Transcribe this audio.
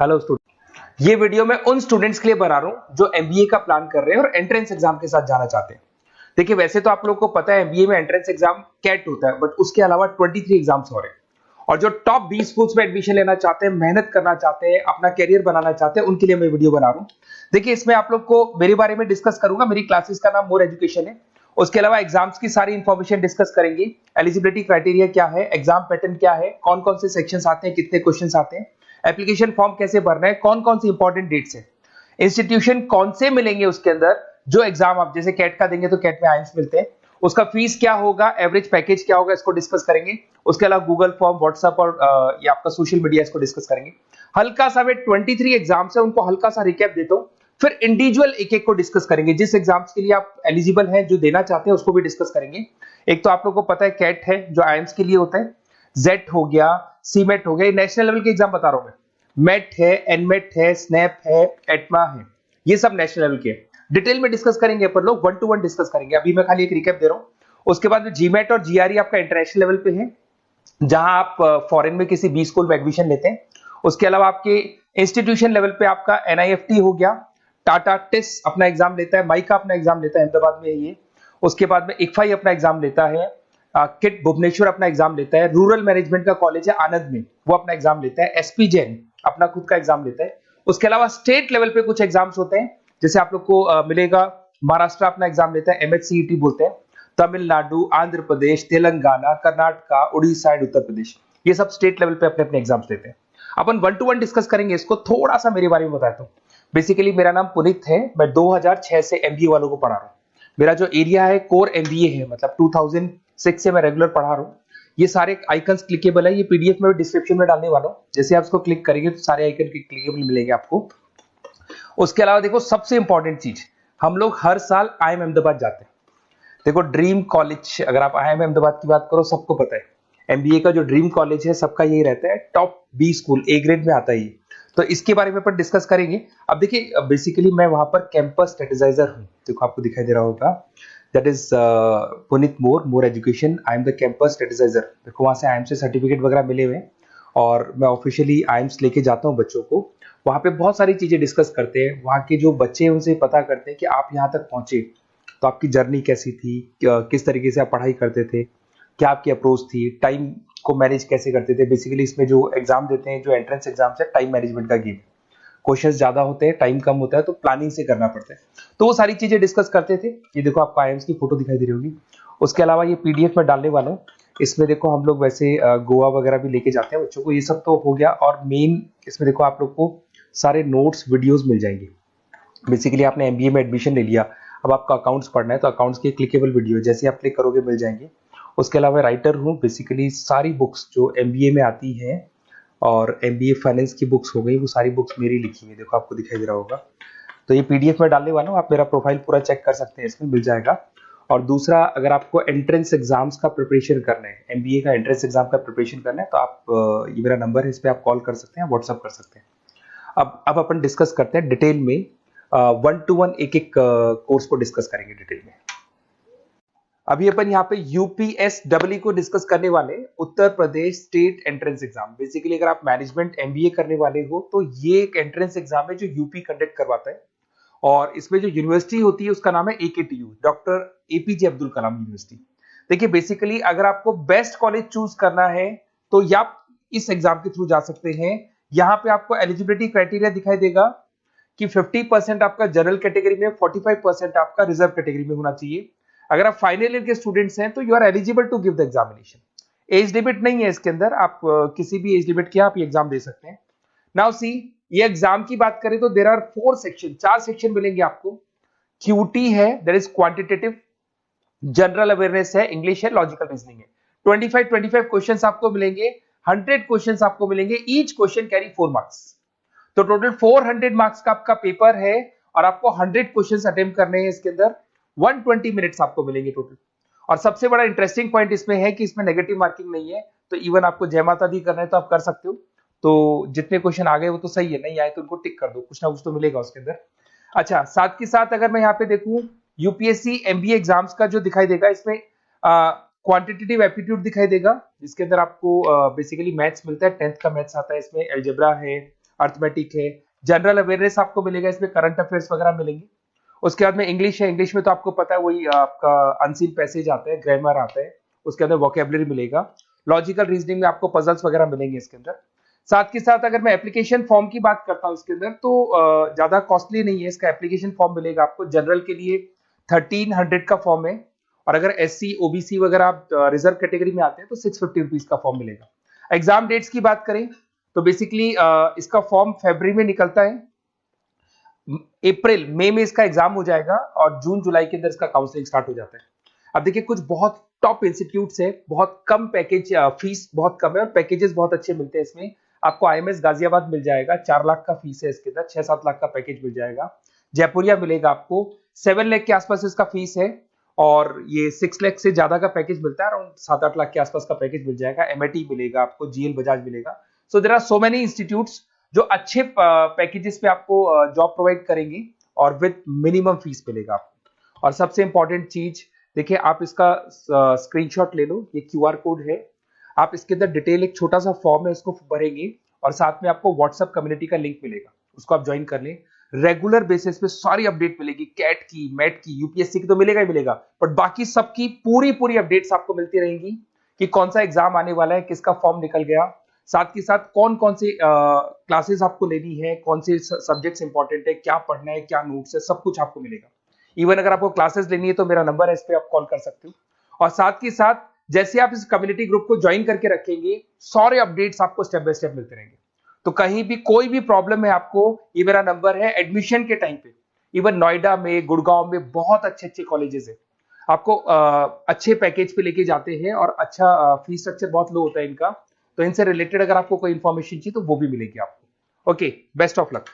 Hello student, ये video मैं उन स्टूडेंट्स के लिए बना रहा हूं जो एमबीए का प्लान कर रहे हैं और एंट्रेंस एग्जाम के साथ जाना चाहते हैं। देखिए, वैसे तो आप लोगों को पता है एमबीए में एंट्रेंस एग्जाम कैट होता है, बट उसके अलावा 23 एग्जाम्स और हैं। और जो टॉप 20 स्कूल्स में एडमिशन लेना चाहते हैं, मेहनत करना चाहते हैं, अपना कैरियर बनाना चाहते हैं, उनके लिए मैं वीडियो बना रहा हूं। देखिए, इसमें आप लोग को मेरे बारे में डिस्कस करूंगा। मेरी क्लासेस का नाम मोर एजुकेशन है। उसके अलावा एग्जाम्स की सारी इंफॉर्मेशन डिस्कस करेंगे। एलिजिबिलिटी क्राइटेरिया क्या है, एग्जाम पैटर्न क्या है, कौन कौन से सेक्शंस आते हैं, कितने क्वेश्चंस आते हैं, एप्लीकेशन फॉर्म कैसे भरना है, कौन कौन सी इंपॉर्टेंट डेट्स है, इंस्टीट्यूशन कौन से मिलेंगे उसके अंदर, जो एग्जाम आप जैसे कैट का देंगे तो कैट में आइम्स मिलते हैं, उसका फीस क्या होगा, एवरेज पैकेज क्या होगा, इसको डिस्कस करेंगे। उसके अलावा गूगल फॉर्म, व्हाट्सएप और ये आपका सोशल मीडिया, इसको डिस्कस करेंगे। हल्का सा मैं 23 एग्जाम्स है उनको हल्का सा रिकैप देता हूं, फिर इंडिविजुअल एक एक को डिस्कस करेंगे। जिस एग्जाम्स के लिए आप एलिजिबल हैं, जो देना चाहते हैं, उसको भी डिस्कस करेंगे। एक तो आप लोगों को पता है कैट है जो आइम्स के लिए होता है, जेट हो गया, सीमेट हो गया, नेशनल लेवल के एग्जाम बता रहा हूं मैं। मेट है, एनमेट है, स्नैप है, एटमा है, ये सब नेशनल लेवल के। डिटेल में डिस्कस करेंगे अपन लोग, 1 to 1 डिस्कस करेंगे। अभी मैं खाली एक रिकैप दे रहा हूं। उसके बाद जीमेट और जीआरई आपका इंटरनेशनल लेवल पे है, जहां आप फॉरेन में किसी बी स्कूल में एडमिशन लेते हैं। उसके अलावा आपके इंस्टीट्यूशन लेवल पे आपका एनआईएफटी हो गया, टाटा टिस अपना एग्जाम लेता है, माइका अपना एग्जाम लेता है, अहमदाबाद में है ये। उसके बाद में इक्फाई अपना एग्जाम लेता है, किट भुवनेश्वर अपना एग्जाम लेता है, रूरल मैनेजमेंट का कॉलेज है आनंद में, वो अपना एग्जाम लेता है, एसपी जैन अपना खुद का एग्जाम लेता है। उसके अलावा स्टेट लेवल पे कुछ एग्जाम्स होते हैं, जैसे आप लोग को मिलेगा महाराष्ट्र अपना एग्जाम लेता है, एमएचसीईटी बोलते हैं, तमिलनाडु, आंध्र प्रदेश, तेलंगाना, कर्नाटका, उड़ीसा एंड उत्तर प्रदेश, ये सब स्टेट लेवल पे अपने अपने एग्जाम्स लेते हैं। अपन 1 to 1 डिस्कस करेंगे इसको। थोड़ा सा मेरे बारे में बताता हूँ। बेसिकली मेरा नाम पुनीत है, मैं 2006 से एमबीए वालों को पढ़ा रहा हूँ। मेरा जो एरिया है कोर एमबीए है, मतलब 2006 से मैं रेगुलर पढ़ा रहा हूँ। ये सारे आइकन्स क्लिकेबल है, ये पीडीएफ में डिस्क्रिप्शन में डालने वाला हूँ। जैसे आप इसको क्लिक करेंगे तो सारे आइकन क्लिकेबल मिलेंगे आपको। उसके अलावा देखो, सबसे इंपॉर्टेंट चीज, हम लोग हर साल आईएम अहमदाबाद जाते हैं। देखो, ड्रीम कॉलेज, अगर आप आईएम अहमदाबाद की बात करो, सबको पता है एमबीए का जो ड्रीम कॉलेज है सबका यही रहता है, top B school, A grade में आता है ये। तो इसके बारे में अपन डिस्कस करेंगे। अब देखिए, बेसिकली मैं वहां पर कैंपस स्ट्रेटेजाइजर हूँ। देखो, आपको दिखाई दे रहा होगा, that is Puneet more education, I am the campus strategizer. देखो, वहां से आईएम से सर्टिफिकेट वगैरह मिले हुए हैं और मैं ऑफिशियली आईएम्स लेके जाता हूँ बच्चों को। वहां पे बहुत सारी चीजें डिस्कस करते हैं, वहां के जो बच्चे हैं उनसे पता करते हैं कि आप यहाँ तक पहुंचे तो आपकी जर्नी कैसी थी, किस तरीके से आप पढ़ाई करते थे, क्या आपकी अप्रोच थी, टाइम को मैनेज कैसे करते थे। बेसिकली इसमें जो एग्जाम देते हैं, जो एंट्रेंस एग्जाम्स है, टाइम मैनेजमेंट का गेम। क्वेश्चंस ज्यादा होते हैं, टाइम कम होता है, तो प्लानिंग से करना पड़ता है। तो वो सारी चीजें डिस्कस करते थे। ये देखो, आपको आईएम्स की फोटो दिखाई दे रही होगी। उसके अलावा ये पीडीएफ में डालने वाला हूँ। इसमें देखो, हम लोग वैसे गोवा वगैरह भी लेके जाते हैं बच्चों को। ये सब तो हो गया, और मेन इसमें देखो आप लोग को सारे नोट्स, वीडियोस मिल जाएंगे। बेसिकली आपने एमबीए में एडमिशन ले लिया, अब आपका अकाउंट्स पढ़ना है, तो अकाउंट्स की क्लिकेबल वीडियो जैसे आप क्लिक करोगे मिल जाएंगे। उसके अलावा राइटर हूँ, बेसिकली सारी बुक्स जो एमबीए में आती हैं और एमबीए फाइनेंस की बुक्स हो गई, वो सारी बुक्स मेरी लिखी हुई, देखो आपको दिखाई दे रहा होगा। तो ये पीडीएफ में डालने वाला हूँ, आप मेरा प्रोफाइल पूरा चेक कर सकते हैं, इसमें मिल जाएगा। और दूसरा, अगर आपको एंट्रेंस एग्जाम्स का प्रिपरेशन करना है, एमबीए का एंट्रेंस एग्जाम का प्रिपरेशन करना है, तो आप ये मेरा नंबर है, इस पर आप कॉल कर सकते हैं, व्हाट्सअप कर सकते हैं। अब अपन डिस्कस करते हैं डिटेल में, 1 to 1 एक एक कोर्स को डिस्कस करेंगे डिटेल में। अभी अपन यहाँ पे यूपीएसडब्ल्यू को डिस्कस करने वाले, Uttar Pradesh state entrance exam. Basically अगर आप मैनेजमेंट एमबीए करने वाले हो तो ये एक एंट्रेंस एग्जाम है जो यूपी कंडक्ट करवाता है। और इसमें जो यूनिवर्सिटी होती है उसका नाम है AKTU, doctor APJ Abdul Kalam university. देखिए, बेसिकली अगर आपको बेस्ट कॉलेज चूज करना है तो या आप इस एग्जाम के थ्रू जा सकते हैं। यहाँ पे आपको एलिजिबिलिटी क्राइटेरिया दिखाई देगा कि 50% आपका जनरल कैटेगरी में, 45% आपका रिजर्व कैटेगरी में होना चाहिए। अगर आप फाइनल ईयर के स्टूडेंट्स हैं तो you are eligible to give the examination. Age limit नहीं है इसके अंदर, आप किसी भी एज लिमिट के आप ये एग्जाम दे सकते हैं। नाउ सी, ये एग्जाम की बात करें तो देयर आर 4 सेक्शन, 4 सेक्शन मिलेंगे आपको। क्यूटी है, that is quantitative, general awareness है, इंग्लिश है, लॉजिकल रीजनिंग है। 25 क्वेश्चंस आपको मिलेंगे, 100 क्वेश्चंस आपको मिलेंगे, ईच क्वेश्चन कैरी 4 मार्क्स। तो टोटल 400 मार्क्स का आपका पेपर है और आपको 100 क्वेश्चंस अटेम्प्ट करने हैं। इसके अंदर 120 मिनट्स आपको मिलेंगे टोटल। और सबसे बड़ा इंटरेस्टिंग पॉइंट इसमें है कि इसमें नेगेटिव मार्किंग नहीं है, तो इवन आपको जय माता दी करना है तो आप कर सकते हो। तो जितने क्वेश्चन आ गए वो तो सही है, नहीं आए तो उनको टिक कर दो, कुछ ना कुछ तो मिलेगा उसके अंदर। अच्छा, साथ के साथ अगर मैं यहाँ पे देखूं, यूपीएससी एमबीए एग्जाम्स का जो दिखाई देगा, इसमें क्वांटिटेटिव एप्टीट्यूड दिखाई देगा, जिसके अंदर आपको बेसिकली मैथ्स मिलता है, 10th का मैथ्स आता है, इसमें अलजेब्रा है, अर्थमेटिक है, जनरल अवेयरनेस आपको मिलेगा, इसमें करंट अफेयर्स वगैरह मिलेंगे। उसके बाद में इंग्लिश है, इंग्लिश में तो आपको पता है वही आपका अनसीन पैसेज आता है, ग्रामर आता है, उसके अंदर वोकेबलरी मिलेगा। लॉजिकल रीजनिंग में आपको पजल्स वगैरह मिलेंगे इसके अंदर। साथ के साथ अगर मैं एप्लीकेशन फॉर्म की बात करता हूँ इसके अंदर, तो ज्यादा कॉस्टली नहीं है, इसका एप्लीकेशन फॉर्म मिलेगा आपको। जनरल के लिए 1300 का फॉर्म है, और अगर SC OBC वगैरह आप रिजर्व कैटेगरी में आते हैं तो 650 रुपीज का फॉर्म मिलेगा। एग्जाम डेट्स की बात करें तो बेसिकली इसका फॉर्म फरवरी में निकलता है, अप्रैल मई में इसका एग्जाम हो जाएगा, और जून जुलाई के अंदर इसका काउंसलिंग स्टार्ट हो जाता है। अब देखिए कुछ बहुत टॉप इंस्टीट्यूट्स है, बहुत कम पैकेज, फीस बहुत कम है और पैकेजेस बहुत अच्छे मिलते हैं इसमें। आपको IMS गाजियाबाद मिल जाएगा, 4 लाख का फीस है इसके अंदर, 6-7 लाख का पैकेज मिल जाएगा। जयपुरिया मिलेगा आपको 7 लाख के आसपास इसका फीस है, और ये 6 लाख से ज्यादा का पैकेज मिलता है, अराउंड 7-8 लाख के आसपास का पैकेज मिल जाएगा। MIT मिलेगा आपको, GL बजाज मिलेगा। So there are so many institutes जो अच्छे पैकेजेस पे आपको जॉब प्रोवाइड करेंगे और विद मिनिमम फीस मिलेगा आपको। और सबसे इंपॉर्टेंट चीज देखिए, आप इसका स्क्रीनशॉट ले लो, ये QR कोड है, आप इसके अंदर डिटेल एक छोटा सा फॉर्म है, उसको भरेंगे और साथ में आपको व्हाट्सएप कम्युनिटी का लिंक मिलेगा, उसको आप ज्वाइन कर लें। रेगुलर बेसिस पे सारी अपडेट मिलेगी, कैट की, मैट की, UPSC की तो मिलेगा ही मिलेगा, बट बाकी सबकी पूरी अपडेट्स आपको मिलती रहेंगी कि कौन सा एग्जाम आने वाला है, किसका फॉर्म निकल गया, साथ के साथ कौन कौन से क्लासेस आपको लेनी है, कौन से सब्जेक्ट्स इंपॉर्टेंट है, क्या पढ़ना है, क्या नोट्स है, सब कुछ आपको मिलेगा। इवन अगर आपको क्लासेस लेनी है तो मेरा नंबर है, इस पे आप कॉल कर सकते हो। और साथ के साथ जैसे आप इस कम्युनिटी ग्रुप को ज्वाइन करके रखेंगे, सारे अपडेट्स आपको स्टेप बाय स्टेप मिलते रहेंगे। तो कहीं भी कोई भी प्रॉब्लम है आपको, ये मेरा नंबर है। एडमिशन के टाइम पे इवन नोएडा में, गुड़गांव में बहुत अच्छे कॉलेजेस है, आपको अच्छे पैकेज पे लेके जाते हैं, और अच्छा फीस स्ट्रक्चर बहुत लो होता है इनका। तो इनसे रिलेटेड अगर आपको कोई इंफॉर्मेशन चाहिए तो वो भी मिलेगी आपको। Okay, best of luck.